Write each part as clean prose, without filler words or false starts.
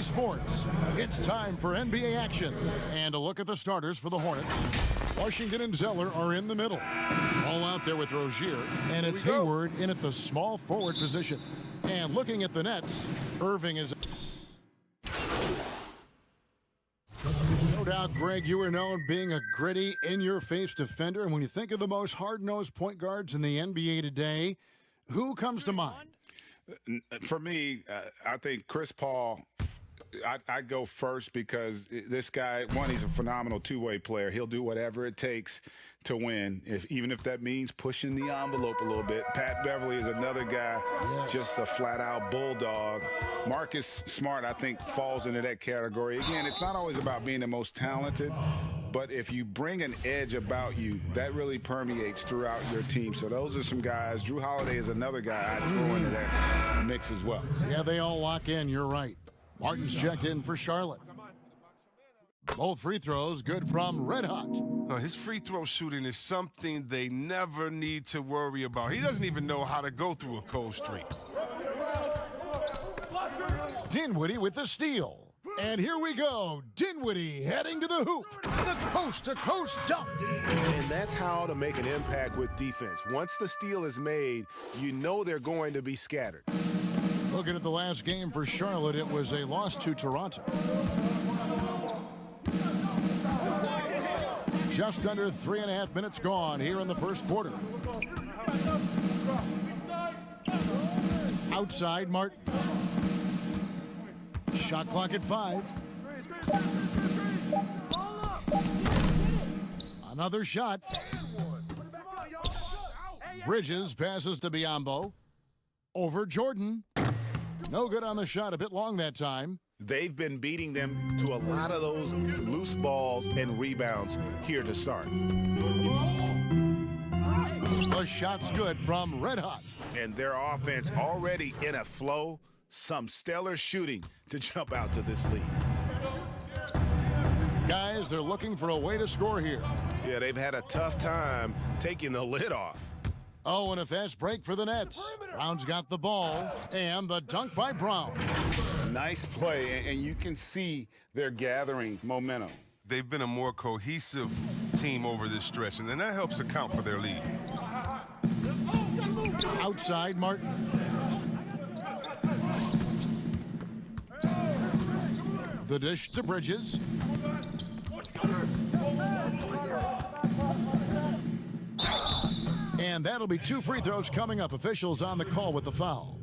sports. It's time for NBA action. And a look at the starters for the Hornets. Washington and Zeller are in the middle. All out there with Rozier. And it's Hayward in at the small forward position. And looking at the Nets, Irving is... No doubt, Greg, you are known being a gritty, in-your-face defender. And when you think of the most hard-nosed point guards in the NBA today, who comes to mind? For me, I think Chris Paul, I'd go first because this guy, one, he's a phenomenal two-way player. He'll do whatever it takes to win, even if that means pushing the envelope a little bit. Pat Beverly is another guy, just a flat-out bulldog. Marcus Smart, I think, falls into that category. Again, it's not always about being the most talented, but if you bring an edge about you, that really permeates throughout your team. So those are some guys. Drew Holiday is another guy I'd throw into that mix as well. Yeah, they all lock in. You're right. Martin's checked in for Charlotte. Both free throws good from Red Hot. His free throw shooting is something they never need to worry about. He doesn't even know how to go through a cold streak. Dinwiddie with the steal. And here we go. Dinwiddie heading to the hoop. The coast-to-coast dunk. And that's how to make an impact with defense. Once the steal is made, you know they're going to be scattered. Looking at the last game for Charlotte, it was a loss to Toronto. Just under 3.5 minutes gone here in the first quarter. Outside Martin. Shot clock at 5. Another shot. Bridges passes to Biyombo. Over Jordan. No good on the shot, a bit long that time. They've been beating them to a lot of those loose balls and rebounds here to start. The shot's good from Red Hot. And their offense already in a flow. Some stellar shooting to jump out to this lead. Guys, they're looking for a way to score here. Yeah, they've had a tough time taking the lid off. Oh, and a fast break for the Nets. Brown's got the ball, and the dunk by Brown. Nice play, and you can see they're gathering momentum. They've been a more cohesive team over this stretch, and then that helps account for their lead. Outside Martin. The dish to Bridges. And that'll be 2 free throws coming up. Officials on the call with the foul.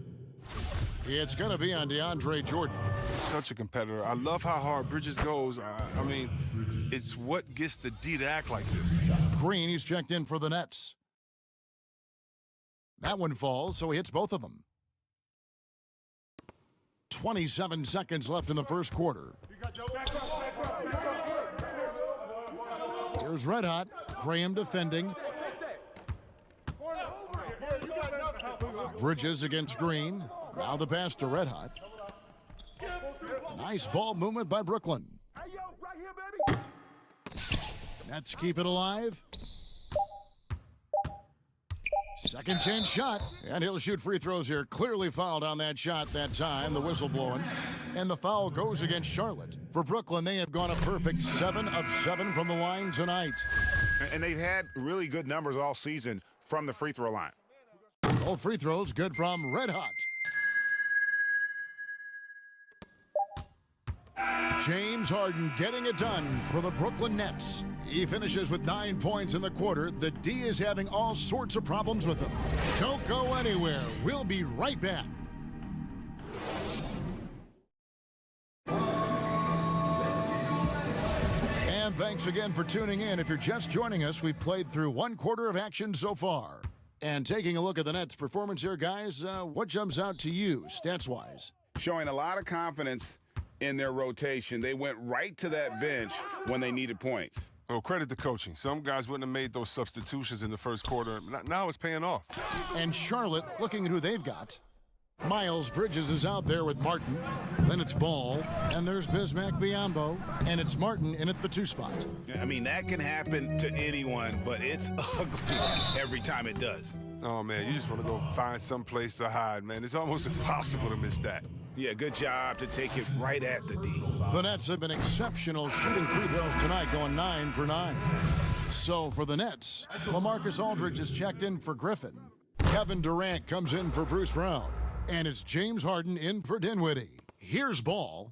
It's going to be on DeAndre Jordan. Such a competitor. I love how hard Bridges goes. I mean, it's what gets the D to act like this. Green, he's checked in for the Nets. That one falls, so he hits both of them. 27 seconds left in the first quarter. Here's Red Hot. Graham defending. Bridges against Green. Now the pass to Red Hot. Nice ball movement by Brooklyn. Nets keep it alive. Second chance shot, and he'll shoot free throws here. Clearly fouled on that shot that time, the whistle blowing. And the foul goes against Charlotte. For Brooklyn, they have gone a perfect 7 of 7 from the line tonight. And they've had really good numbers all season from the free throw line. Both free throws good from Red Hot. James Harden getting it done for the Brooklyn Nets. He finishes with 9 points in the quarter. The D is having all sorts of problems with him. Don't go anywhere. We'll be right back. And thanks again for tuning in. If you're just joining us, we've played through 1 quarter of action so far. And taking a look at the Nets' performance here, guys, what jumps out to you, stats-wise? Showing a lot of confidence in their rotation. They went right to that bench when they needed points. Well, credit the coaching. Some guys wouldn't have made those substitutions in the first quarter. Now it's paying off. And Charlotte, looking at who they've got. Miles Bridges is out there with Martin. Then it's Ball. And there's Bismack Biyombo. And it's Martin in at the 2 spot. I mean, that can happen to anyone, but it's ugly every time it does. Oh, man, you just want to go find some place to hide, man. It's almost impossible to miss that. Yeah, good job to take it right at the D. The Nets have been exceptional shooting free throws tonight, going 9 for 9. So for the Nets, LaMarcus Aldridge is checked in for Griffin. Kevin Durant comes in for Bruce Brown. And it's James Harden in for Dinwiddie. Here's Ball.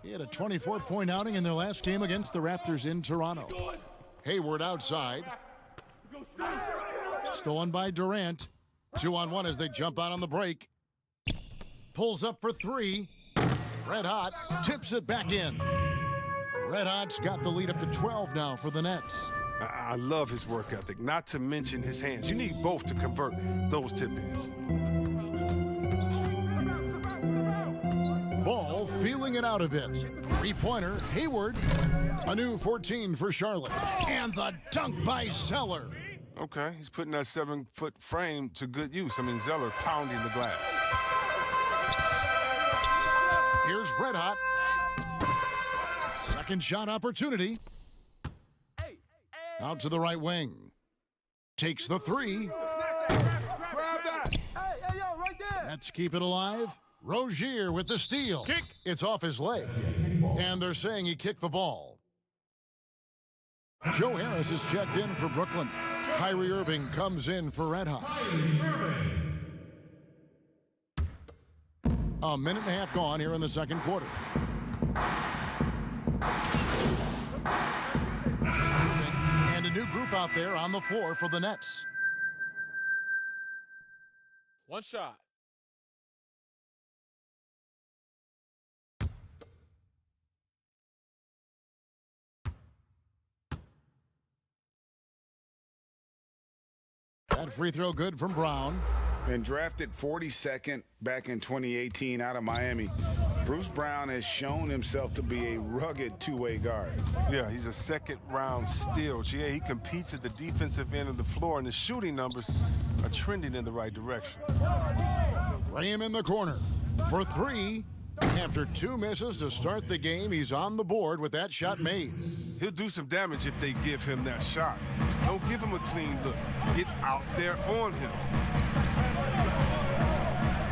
He had a 24-point outing in their last game against the Raptors in Toronto. Hayward outside. Stolen by Durant. 2-on-1 as they jump out on the break. Pulls up for three. Red Hot tips it back in. Red Hot's got the lead up to 12 now for the Nets. I love his work ethic, not to mention his hands. You need both to convert those tip-ins. Ball feeling it out a bit. Three-pointer, Hayward. A new 14 for Charlotte. And the dunk by Zeller. Okay, he's putting that 7-foot frame to good use. I mean, Zeller pounding the glass. Here's Red Hot. Second shot opportunity. Out to the right wing. Takes the three. Let's keep it alive. Rozier with the steal. Kick. It's off his leg. And they're saying he kicked the ball. Joe Harris is checked in for Brooklyn. Kyrie Irving comes in for Red Hot. A minute and a half gone here in the second quarter. And a new group out there on the floor for the Nets. One shot. That free throw good from Brown. And drafted 42nd back in 2018 out of Miami, Bruce Brown has shown himself to be a rugged two-way guard. Yeah, he's a second-round steal. Yeah, he competes at the defensive end of the floor, and the shooting numbers are trending in the right direction. Graham in the corner for three. After two misses to start the game, he's on the board with that shot made. He'll do some damage if they give him that shot. Don't give him a clean look. Get out there on him.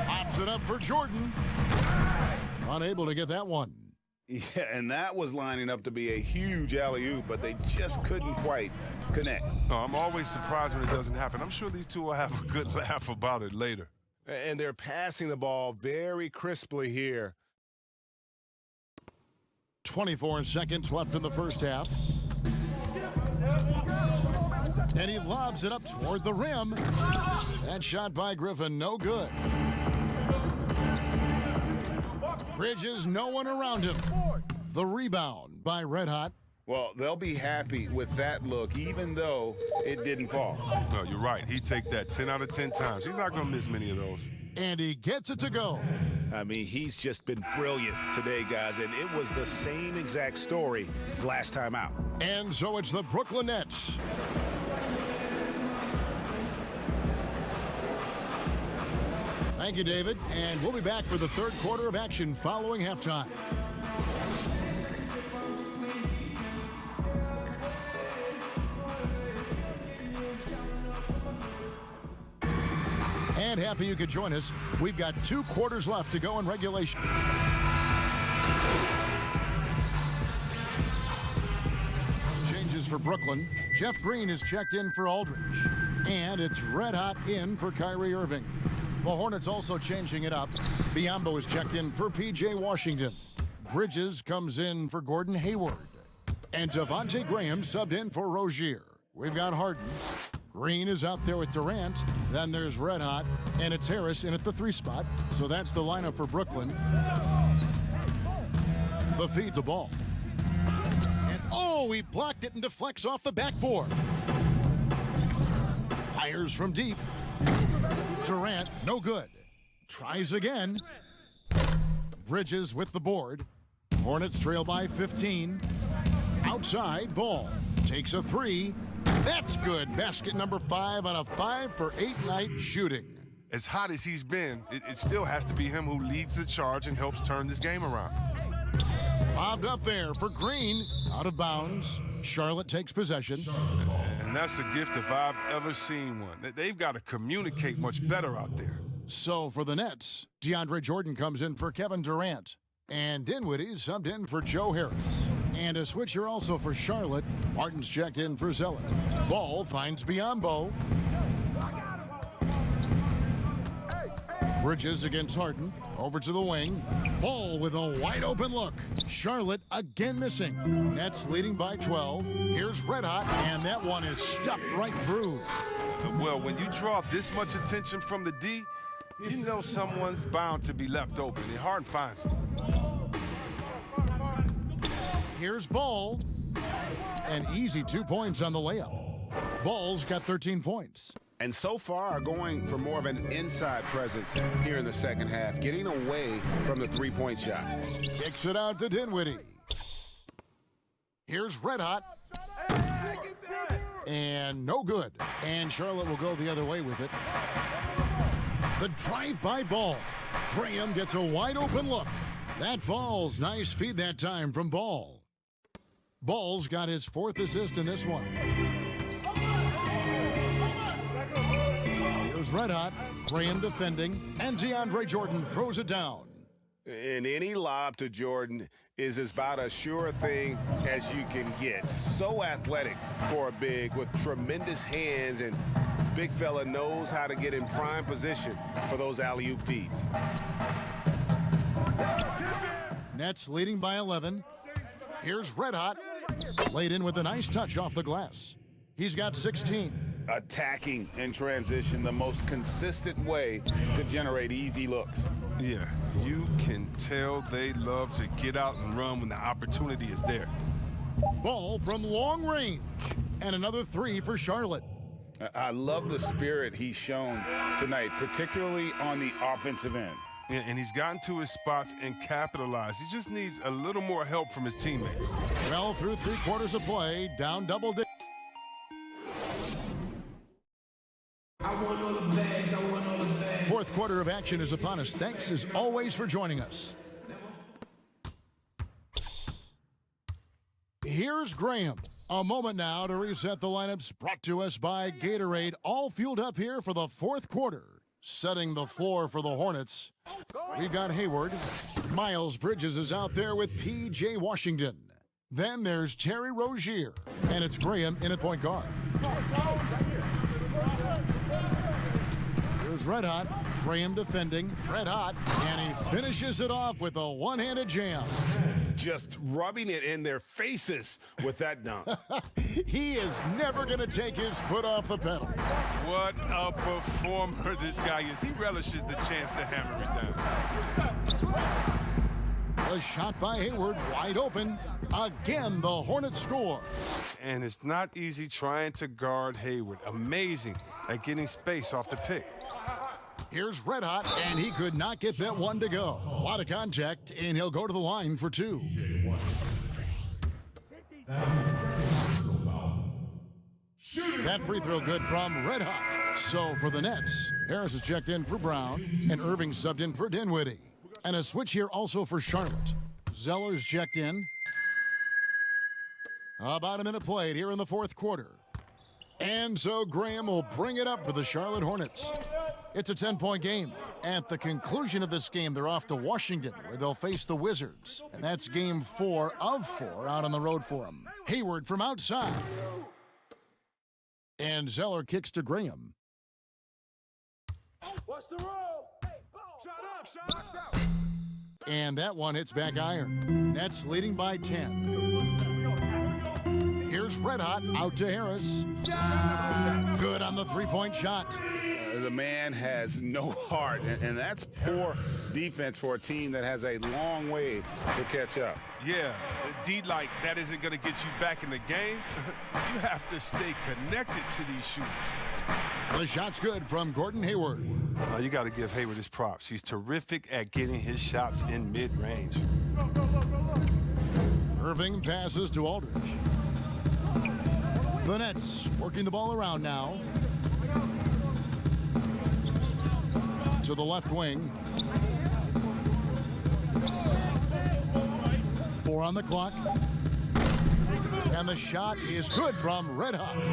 Pops it up for Jordan. Unable to get that one. Yeah, and that was lining up to be a huge alley-oop, but they just couldn't quite connect. No, I'm always surprised when it doesn't happen. I'm sure these two will have a good laugh about it later. And they're passing the ball very crisply here. 24 seconds left in the first half. And he lobs it up toward the rim. That shot by Griffin, no good. Bridges, no one around him. The rebound by Red Hot. Well, they'll be happy with that look, even though it didn't fall. No, you're right. He'd take that 10 out of 10 times. He's not going to miss many of those. And he gets it to go. I mean, he's just been brilliant today, guys, and it was the same exact story last time out. And so it's the Brooklyn Nets. Thank you, David. And we'll be back for the third quarter of action following halftime. And happy you could join us. We've got 2 quarters left to go in regulation. Changes for Brooklyn. Jeff Green is checked in for Aldridge. And it's Red Hot in for Kyrie Irving. The Hornets also changing it up. Biyombo is checked in for P.J. Washington. Bridges comes in for Gordon Hayward. And Devontae Graham subbed in for Rozier. We've got Harden. Green is out there with Durant. Then there's Red Hot. And it's Harris in at the 3 spot. So that's the lineup for Brooklyn. The feed to Ball. And oh, he blocked it and deflects off the backboard. Fires from deep. Durant, no good. Tries again. Bridges with the board. Hornets trail by 15. Outside, Ball takes a 3. That's good. Basket number 5 on a 5-for-8 night shooting. As hot as he's been, it still has to be him who leads the charge and helps turn this game around. Bobbed up there for Green. Out of bounds. Charlotte takes possession. And that's a gift if I've ever seen one. They've got to communicate much better out there. So for the Nets, DeAndre Jordan comes in for Kevin Durant. And Dinwiddie subbed in for Joe Harris. And a switcher also for Charlotte. Martin's checked in for Zeller. Ball finds Biyombo. Bridges against Harden. Over to the wing. Ball with a wide open look. Charlotte again missing. Nets leading by 12. Here's Red Hot, and that one is stuffed right through. Well, when you draw this much attention from the D, you know someone's bound to be left open, and Harden finds him. Here's Ball. An easy 2 points on the layup. Ball's got 13 points. And so far are going for more of an inside presence here in the second half, getting away from the three-point shot. Kicks it out to Dinwiddie. Here's Red Hot. And no good. And Charlotte will go the other way with it. The drive-by Ball. Graham gets a wide open look. That falls. Nice feed that time from Ball. Ball's got his 4th assist in this one. Here's Red Hot. Graham defending. And DeAndre Jordan throws it down. And any lob to Jordan is about as sure a thing as you can get. So athletic for a big with tremendous hands, and big fella knows how to get in prime position for those alley-oop feeds. Nets leading by 11. Here's Red Hot. Laid in with a nice touch off the glass. He's got 16. Attacking in transition, the most consistent way to generate easy looks. Yeah, you can tell they love to get out and run when the opportunity is there. Ball from long range. And another 3 for Charlotte. I love the spirit he's shown tonight, particularly on the offensive end. Yeah, and he's gotten to his spots and capitalized. He just needs a little more help from his teammates. Well, through 3 quarters of play, down double digits. Fourth quarter of action is upon us. Thanks as always for joining us. Here's Graham. A moment now to reset the lineups, brought to us by Gatorade. All fueled up here for the fourth quarter. Setting the floor for the Hornets. We've got Hayward. Miles Bridges is out there with P.J. Washington. Then there's Terry Rozier. And it's Graham in at point guard. Here's Red Hot. Graham defending. Red Hot. And he finishes it off with a one-handed jam. Just rubbing it in their faces with that dunk. He is never going to take his foot off the pedal. What a performer this guy is. He relishes the chance to hammer it down. A shot by Hayward, wide open. Again, the Hornets score. And it's not easy trying to guard Hayward. Amazing at getting space off the pick. Here's Red Hot, and he could not get that one to go. A lot of contact, and he'll go to the line for 2. That free throw good from Red Hot. So for the Nets, Harris is checked in for Brown, and Irving subbed in for Dinwiddie. And a switch here also for Charlotte. Zeller's checked in. About a minute played here in the fourth quarter. And so Graham will bring it up for the Charlotte Hornets. It's a 10-point game. At the conclusion of this game, they're off to Washington, where they'll face the Wizards. And that's game 4 of 4 out on the road for them. Hayward from outside. And Zeller kicks to Graham. What's the roll? Hey, ball. Shut up. And that one hits back iron. Nets leading by 10. Here's Red Hot out to Harris. Good on the three-point shot. The man has no heart, and that's poor defense for a team that has a long way to catch up. Yeah, D like that isn't going to get you back in the game. You have to stay connected to these shooters. The shot's good from Gordon Hayward. You got to give Hayward his props. He's terrific at getting his shots in mid-range. Irving passes to Aldridge. The Nets working the ball around now. To the left wing. 4 on the clock. And the shot is good from Red Hot.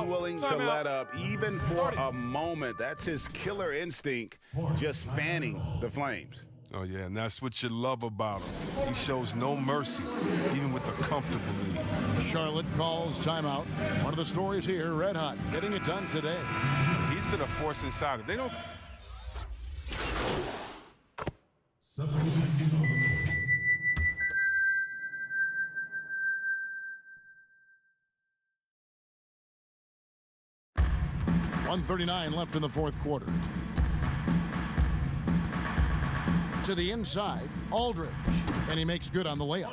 Unwilling to let up even for a moment. That's his killer instinct, just fanning the flames. Oh, yeah, and that's what you love about him. He shows no mercy, even with a comfortable lead. Charlotte calls timeout. One of the stories here, Red Hot getting it done today. He's been a force inside. If they don't... .139 left in the fourth quarter. To the inside, Aldridge, and he makes good on the layup.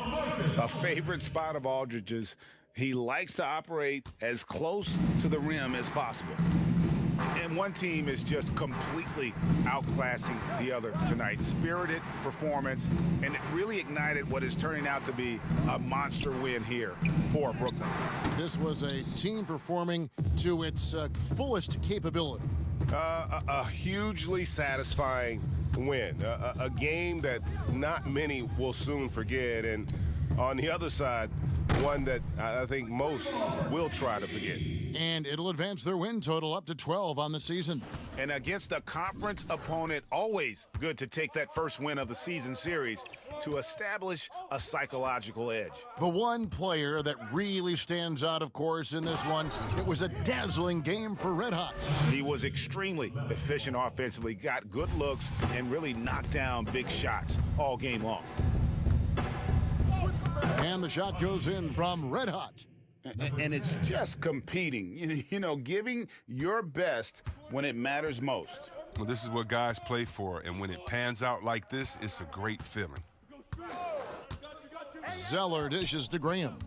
A favorite spot of Aldridge's. He likes to operate as close to the rim as possible. And one team is just completely outclassing the other tonight. Spirited performance, and it really ignited what is turning out to be a monster win here for Brooklyn. This was a team performing to its fullest capability. A hugely satisfying win. A game that not many will soon forget. And on the other side, one that I think most will try to forget. And it'll advance their win total up to 12 on the season. And against a conference opponent, always good to take that first win of the season series to establish a psychological edge. The one player that really stands out, of course, in this one, it was a dazzling game for Red Hot. He was extremely efficient offensively, got good looks, and really knocked down big shots all game long. And the shot goes in from Red Hot. And it's just competing, you know, giving your best when it matters most. Well, this is what guys play for, and when it pans out like this, it's a great feeling. Zeller dishes to Graham.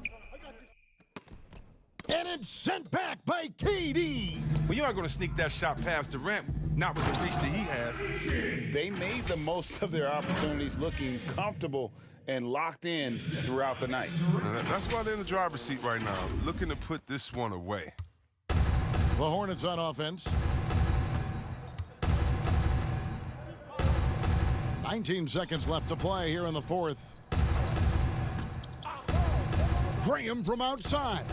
And it's sent back by KD. Well, you're not going to sneak that shot past Durant, not with the reach that he has. They made the most of their opportunities, looking comfortable and locked in throughout the night. That's why they're in the driver's seat right now, looking to put this one away. The Hornets on offense. 19 seconds left to play here in the fourth. Graham from outside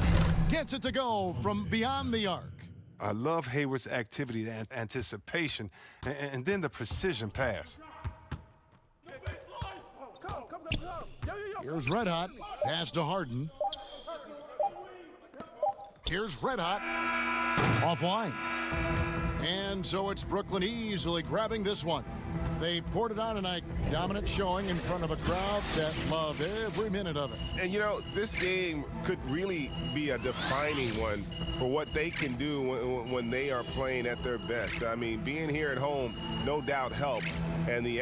gets it to go from beyond the arc. I love Hayward's activity, the anticipation, and then the precision pass. Here's Red Hot, pass to Harden. Here's Red Hot, offline. And so it's Brooklyn easily grabbing this one. They poured it on tonight, dominant showing in front of a crowd that loved every minute of it. And, you know, this game could really be a defining one for what they can do when they are playing at their best. I mean, being here at home no doubt helps, and the